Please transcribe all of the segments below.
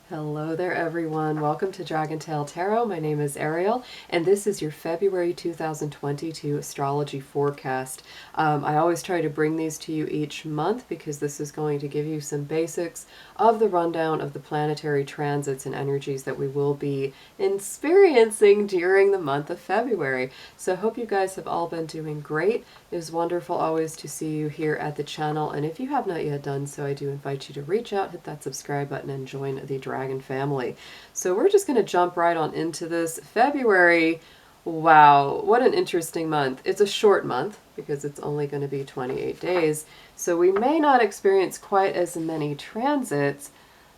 Hello there, everyone. Welcome to Dragon Tail Tarot. My name is Ariel, and this is your February 2022 astrology forecast. I always try to bring these to you each month because this is going to give you some basics of the rundown of the planetary transits and energies that we will be experiencing during the month of February. So I hope you guys have all been doing great. It is wonderful always to see you here at the channel, and if you have not yet done so, I do invite you to reach out, hit that subscribe button, and join the Dragon family. So we're just going to jump right on into this. February, wow, what an interesting month. It's a short month because it's only going to be 28 days, so we may not experience quite as many transits,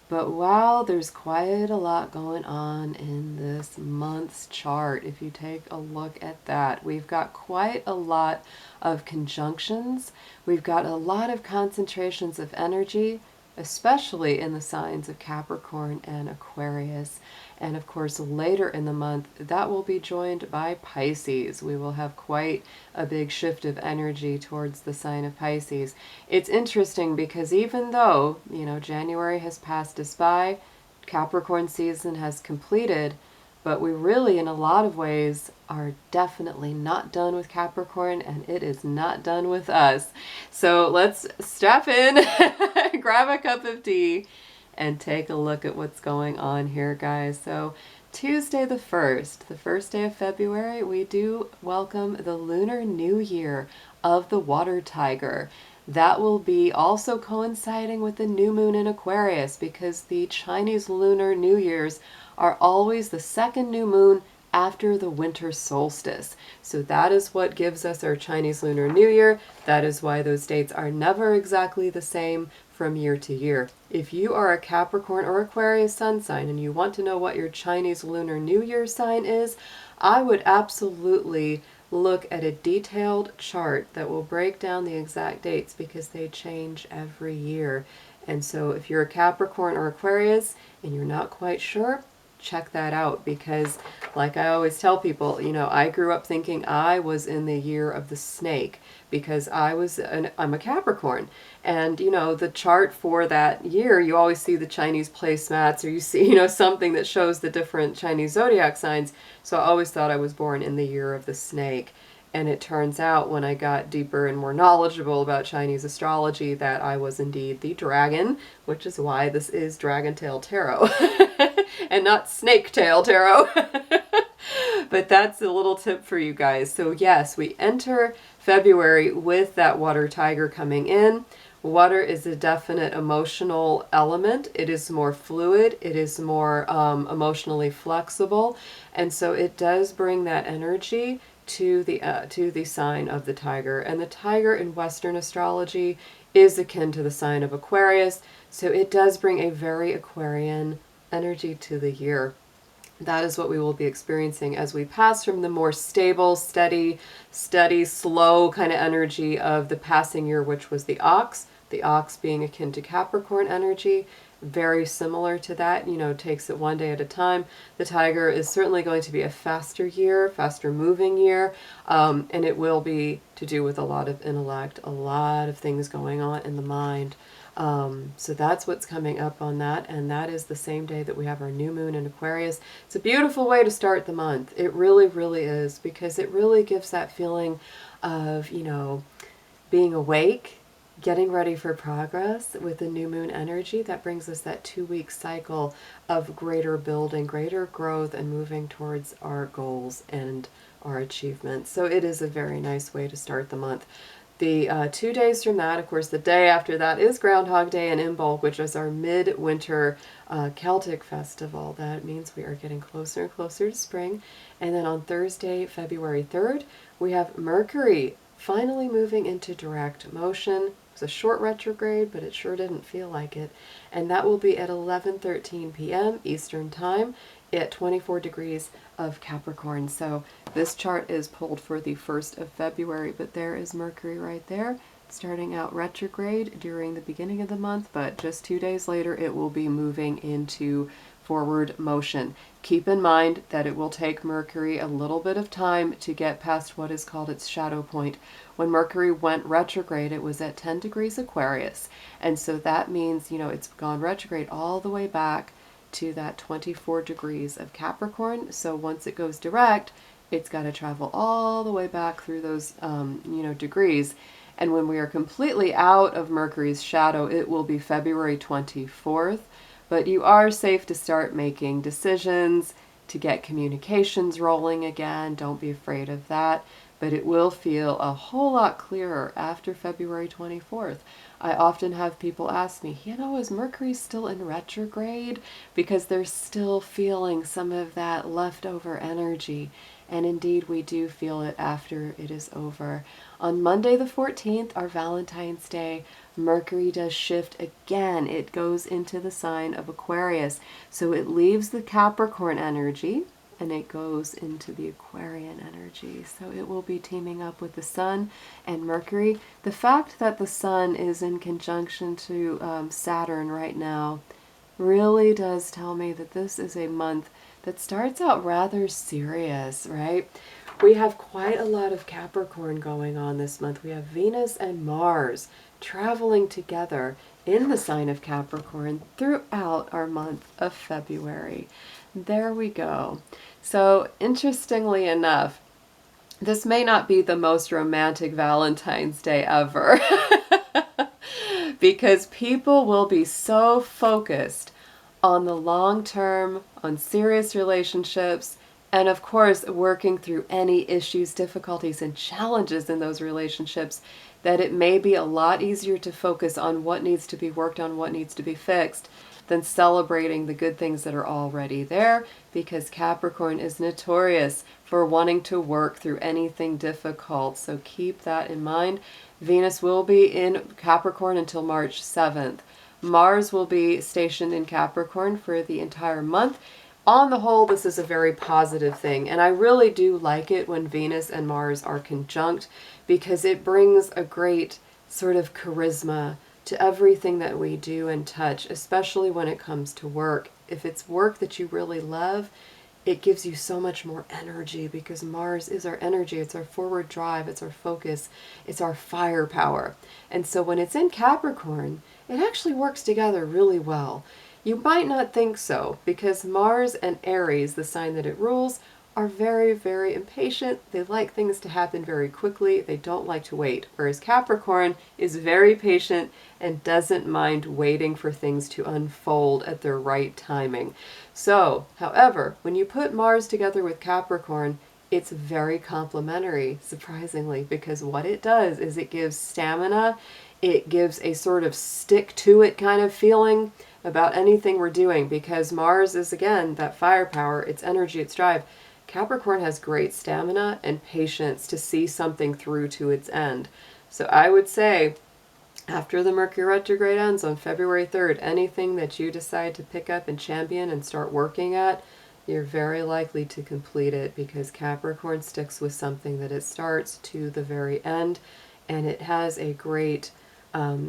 but wow, there's quite a lot going on in this month's chart. If you take a look at that, we've got quite a lot of conjunctions. We've got a lot of concentrations of energy, especially in the signs of Capricorn and Aquarius. And of course, later in the month, that will be joined by Pisces. We will have quite a big shift of energy towards the sign of Pisces. It's interesting because even though, January has passed us by, Capricorn season has completed, but we really, in a lot of ways, are definitely not done with Capricorn, and it is not done with us. So let's strap in, grab a cup of tea, and take a look at what's going on here, guys. So Tuesday the 1st day of February, we do welcome the Lunar New Year of the Water Tiger. That will be also coinciding with the new moon in Aquarius, because the Chinese Lunar New Year's are always the second new moon after the winter solstice. So that is what gives us our Chinese Lunar New Year. That is why those dates are never exactly the same from year to year. If you are a Capricorn or Aquarius sun sign and you want to know what your Chinese Lunar New Year sign is, I would absolutely look at a detailed chart that will break down the exact dates, because they change every year. And so if you're a Capricorn or Aquarius and you're not quite sure, check that out, because like I always tell people, I grew up thinking I was in the year of the snake because I'm a Capricorn, and the chart for that year, you always see the Chinese placemats, or you see something that shows the different Chinese zodiac signs. So I always thought I was born in the year of the snake. And it turns out, when I got deeper and more knowledgeable about Chinese astrology, that I was indeed the dragon, which is why this is Dragon Tail Tarot and not Snake Tail Tarot. But that's a little tip for you guys. So yes, we enter February with that water tiger coming in. Water is a definite emotional element. It is more fluid. It is more emotionally flexible. And so it does bring that energy to the sign of the tiger. And the tiger in Western astrology is akin to the sign of Aquarius. So it does bring a very Aquarian energy to the year. That is what we will be experiencing as we pass from the more stable, steady, slow kind of energy of the passing year, which was the ox being akin to Capricorn energy, very similar to that, takes it one day at a time. The tiger is certainly going to be a faster moving year, and it will be to do with a lot of intellect, a lot of things going on in the mind. So that's what's coming up on that, and that is the same day that we have our new moon in Aquarius. It's a beautiful way to start the month. It really, really is, because it really gives that feeling of, being awake, getting ready for progress with the new moon energy. That brings us that 2-week cycle of greater building, greater growth, and moving towards our goals and our achievements. So it is a very nice way to start the month. The 2 days from that, of course, the day after that is Groundhog Day and Imbolc, which is our midwinter Celtic festival. That means we are getting closer and closer to spring. And then on Thursday, February 3rd, we have Mercury finally moving into direct motion. It was a short retrograde, but it sure didn't feel like it. And that will be at 11:13 p.m. Eastern Time at 24 degrees of Capricorn. So this chart is pulled for the 1st of February, but there is Mercury right there, starting out retrograde during the beginning of the month, but just 2 days later it will be moving into forward motion. Keep in mind that it will take Mercury a little bit of time to get past what is called its shadow point. When Mercury went retrograde, it was at 10 degrees Aquarius. And so that means, it's gone retrograde all the way back to that 24 degrees of Capricorn. So once it goes direct, it's got to travel all the way back through those, degrees. And when we are completely out of Mercury's shadow, it will be February 24th. But you are safe to start making decisions, to get communications rolling again. Don't be afraid of that. But it will feel a whole lot clearer after February 24th. I often have people ask me, is Mercury still in retrograde? Because they're still feeling some of that leftover energy. And indeed, we do feel it after it is over. On Monday the 14th, our Valentine's Day, Mercury does shift again. It goes into the sign of Aquarius. So it leaves the Capricorn energy and it goes into the Aquarian energy. So it will be teaming up with the Sun and Mercury. The fact that the Sun is in conjunction to Saturn right now really does tell me that this is a month that starts out rather serious, right? We have quite a lot of Capricorn going on this month. We have Venus and Mars traveling together in the sign of Capricorn throughout our month of February. There we go. So interestingly enough, this may not be the most romantic Valentine's Day ever because people will be so focused on the long term, on serious relationships, and of course, working through any issues, difficulties, and challenges in those relationships, that it may be a lot easier to focus on what needs to be worked on, what needs to be fixed, than celebrating the good things that are already there, because Capricorn is notorious for wanting to work through anything difficult. So keep that in mind. Venus will be in Capricorn until March 7th. Mars will be stationed in Capricorn for the entire month. On the whole, this is a very positive thing, and I really do like it when Venus and Mars are conjunct because it brings a great sort of charisma to everything that we do and touch, especially when it comes to work. If it's work that you really love, it gives you so much more energy because Mars is our energy. It's our forward drive. It's our focus. It's our firepower. And so when it's in Capricorn, it actually works together really well. You might not think so because Mars and Aries, the sign that it rules, are very, very impatient. They like things to happen very quickly. They don't like to wait. Whereas Capricorn is very patient and doesn't mind waiting for things to unfold at their right timing. So, however, when you put Mars together with Capricorn, it's very complementary, surprisingly, because what it does is it gives stamina, it gives a sort of stick-to-it kind of feeling about anything we're doing, because Mars is, again, that firepower, its energy, its drive. Capricorn has great stamina and patience to see something through to its end. So I would say, after the Mercury retrograde ends on February 3rd, anything that you decide to pick up and champion and start working at, you're very likely to complete it because Capricorn sticks with something that it starts to the very end, and it has a great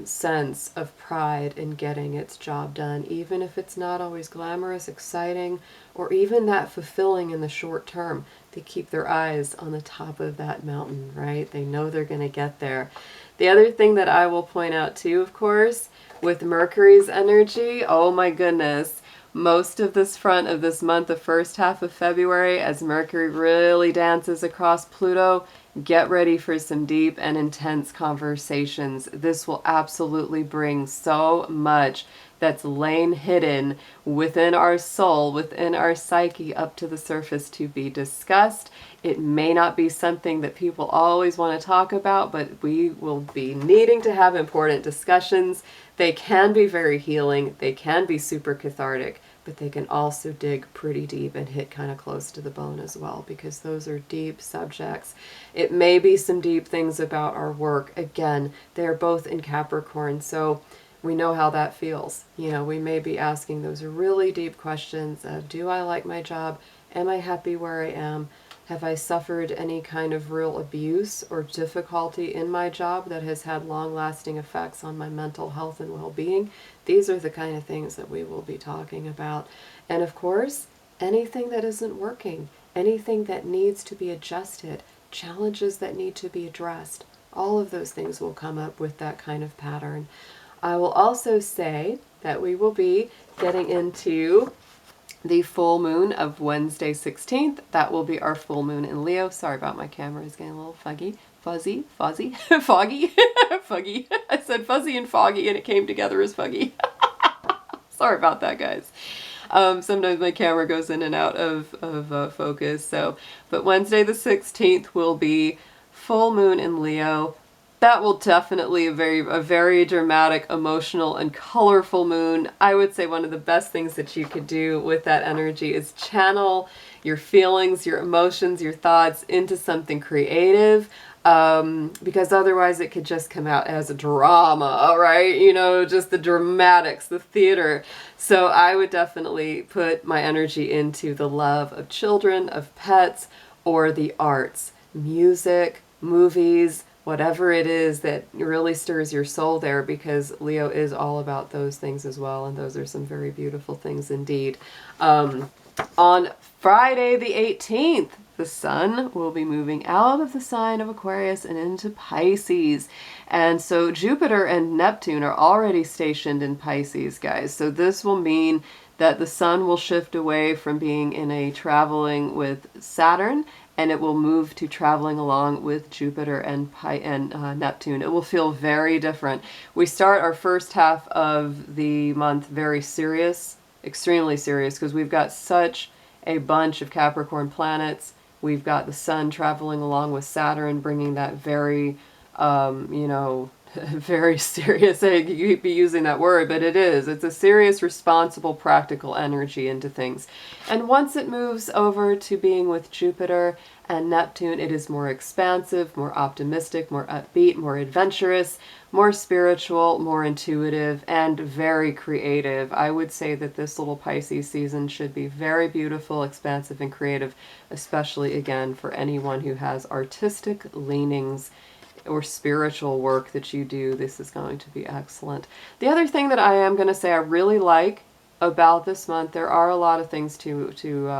sense of pride in getting its job done, even if it's not always glamorous, exciting, or even that fulfilling in the short term. They keep their eyes on the top of that mountain, right? They know they're going to get there. The other thing that I will point out too, of course, with Mercury's energy, oh my goodness, most of this front of this month, the first half of February, as Mercury really dances across Pluto, get ready for some deep and intense conversations. This will absolutely bring so much that's lain hidden within our soul, within our psyche, up to the surface to be discussed. It may not be something that people always want to talk about, but we will be needing to have important discussions. They can be very healing. They can be super cathartic, but they can also dig pretty deep and hit kind of close to the bone as well, because those are deep subjects. It may be some deep things about our work. Again, they're both in Capricorn, so we know how that feels. You know, we may be asking those really deep questions of, do I like my job? Am I happy where I am? Have I suffered any kind of real abuse or difficulty in my job that has had long-lasting effects on my mental health and well-being? These are the kind of things that we will be talking about. And of course, anything that isn't working, anything that needs to be adjusted, challenges that need to be addressed, all of those things will come up with that kind of pattern. I will also say that we will be getting into the full moon of Wednesday 16th. That will be our full moon in Leo. Sorry about my camera, is getting a little foggy. Fuzzy, foggy. Foggy. I said fuzzy and foggy and it came together as fuggy. Sorry about that, guys. Sometimes my camera goes in and out of focus. But Wednesday the 16th will be full moon in Leo. That will definitely be a very dramatic, emotional, and colorful moon. I would say one of the best things that you could do with that energy is channel your feelings, your emotions, your thoughts into something creative. Because otherwise it could just come out as a drama, right? You know, just the dramatics, the theater. So I would definitely put my energy into the love of children, of pets, or the arts, music, movies, whatever it is that really stirs your soul there, because Leo is all about those things as well, and those are some very beautiful things indeed. On Friday the 18th, the sun will be moving out of the sign of Aquarius and into Pisces. And so Jupiter and Neptune are already stationed in Pisces, guys. So this will mean that the sun will shift away from being in a traveling with Saturn, and it will move to traveling along with Jupiter and Neptune. It will feel very different. We start our first half of the month very serious, extremely serious, because we've got such a bunch of Capricorn planets. We've got the sun traveling along with Saturn, bringing that very, very serious, you could be using that word, but it's a serious, responsible, practical energy into things. And once it moves over to being with Jupiter and Neptune, it is more expansive, more optimistic, more upbeat, more adventurous, more spiritual, more intuitive, and very creative. I would say that this little Pisces season should be very beautiful, expansive, and creative, especially, again, for anyone who has artistic leanings or spiritual work that you do. This is going to be excellent. The other thing that I am going to say I really like about this month, there are a lot of things to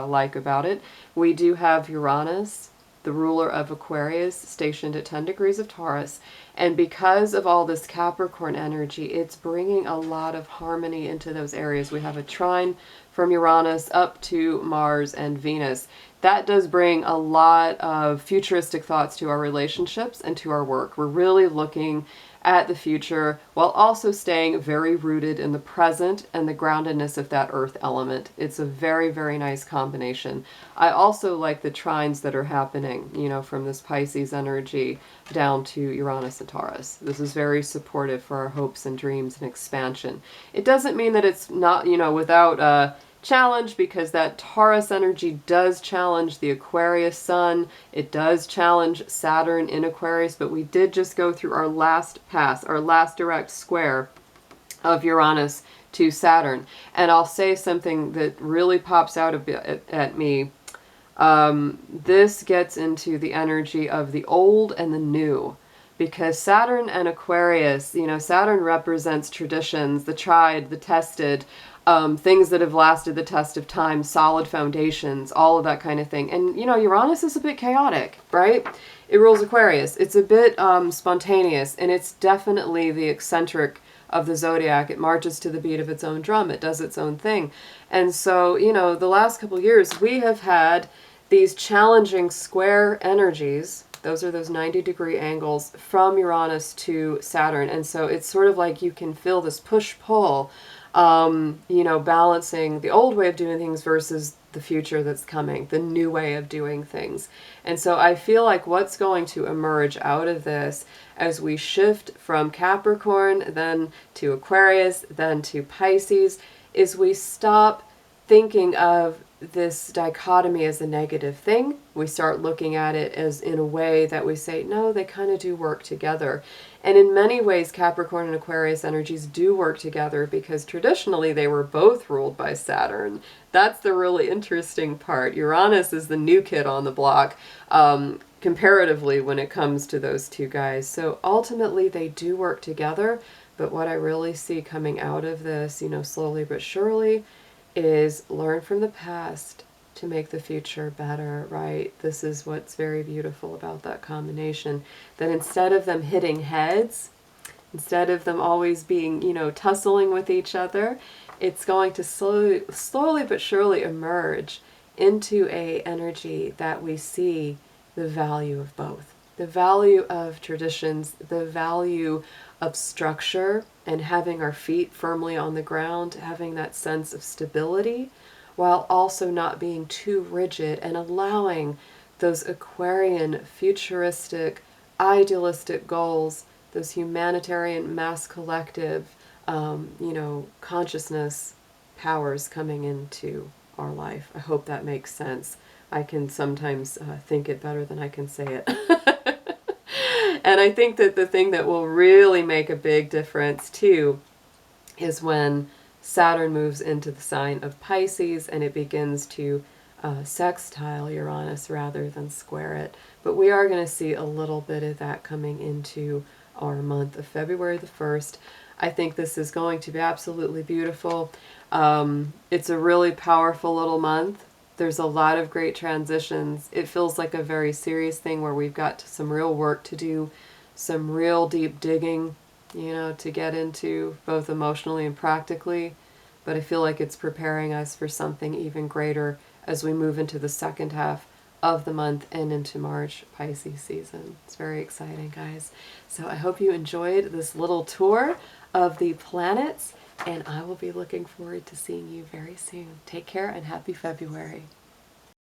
like about it. We do have Uranus, the ruler of Aquarius, stationed at 10 degrees of Taurus. And because of all this Capricorn energy, it's bringing a lot of harmony into those areas. We have a trine from Uranus up to Mars and Venus. That does bring a lot of futuristic thoughts to our relationships and to our work. We're really looking at the future while also staying very rooted in the present and the groundedness of that earth element. It's a very, very nice combination. I also like the trines that are happening, from this Pisces energy down to Uranus and Taurus. This is very supportive for our hopes and dreams and expansion. It doesn't mean that it's not, without challenge, because that Taurus energy does challenge the Aquarius sun. It does challenge Saturn in Aquarius, but we did just go through our last direct square of Uranus to Saturn. And I'll say something that really pops out a bit at me. This gets into the energy of the old and the new. Because Saturn and Aquarius, Saturn represents traditions, the tried, the tested, things that have lasted the test of time, solid foundations, all of that kind of thing. And, Uranus is a bit chaotic, right? It rules Aquarius. It's a bit spontaneous, and it's definitely the eccentric of the zodiac. It marches to the beat of its own drum. It does its own thing. And so, the last couple of years, we have had these challenging square energies. Those are those 90-degree angles from Uranus to Saturn. And so it's sort of like you can feel this push-pull, balancing the old way of doing things versus the future that's coming, the new way of doing things. And so I feel like what's going to emerge out of this as we shift from Capricorn, then to Aquarius, then to Pisces, is we stop thinking of this dichotomy as a negative thing. We start looking at it as in a way that we say, no, they kind of do work together. And in many ways, Capricorn and Aquarius energies do work together because traditionally they were both ruled by Saturn. That's the really interesting part. Uranus is the new kid on the block, comparatively, when it comes to those two guys. So ultimately they do work together. But what I really see coming out of this, slowly but surely, is learn from the past to make the future better, right? This is what's very beautiful about that combination, that instead of them hitting heads, instead of them always being, tussling with each other, it's going to slowly but surely emerge into a energy that we see the value of both. The value of traditions, the value of structure and having our feet firmly on the ground, having that sense of stability, while also not being too rigid and allowing those Aquarian, futuristic, idealistic goals, those humanitarian mass collective, consciousness powers coming into our life. I hope that makes sense. I can sometimes think it better than I can say it. And I think that the thing that will really make a big difference too is when Saturn moves into the sign of Pisces and it begins to sextile Uranus rather than square it. But we are going to see a little bit of that coming into our month of February the 1st. I think this is going to be absolutely beautiful. It's a really powerful little month. There's a lot of great transitions. It feels like a very serious thing where we've got some real work to do, some real deep digging, to get into both emotionally and practically. But I feel like it's preparing us for something even greater as we move into the second half of the month and into March Pisces season. It's very exciting, guys. So I hope you enjoyed this little tour of the planets, and I will be looking forward to seeing you very soon. Take care and happy February.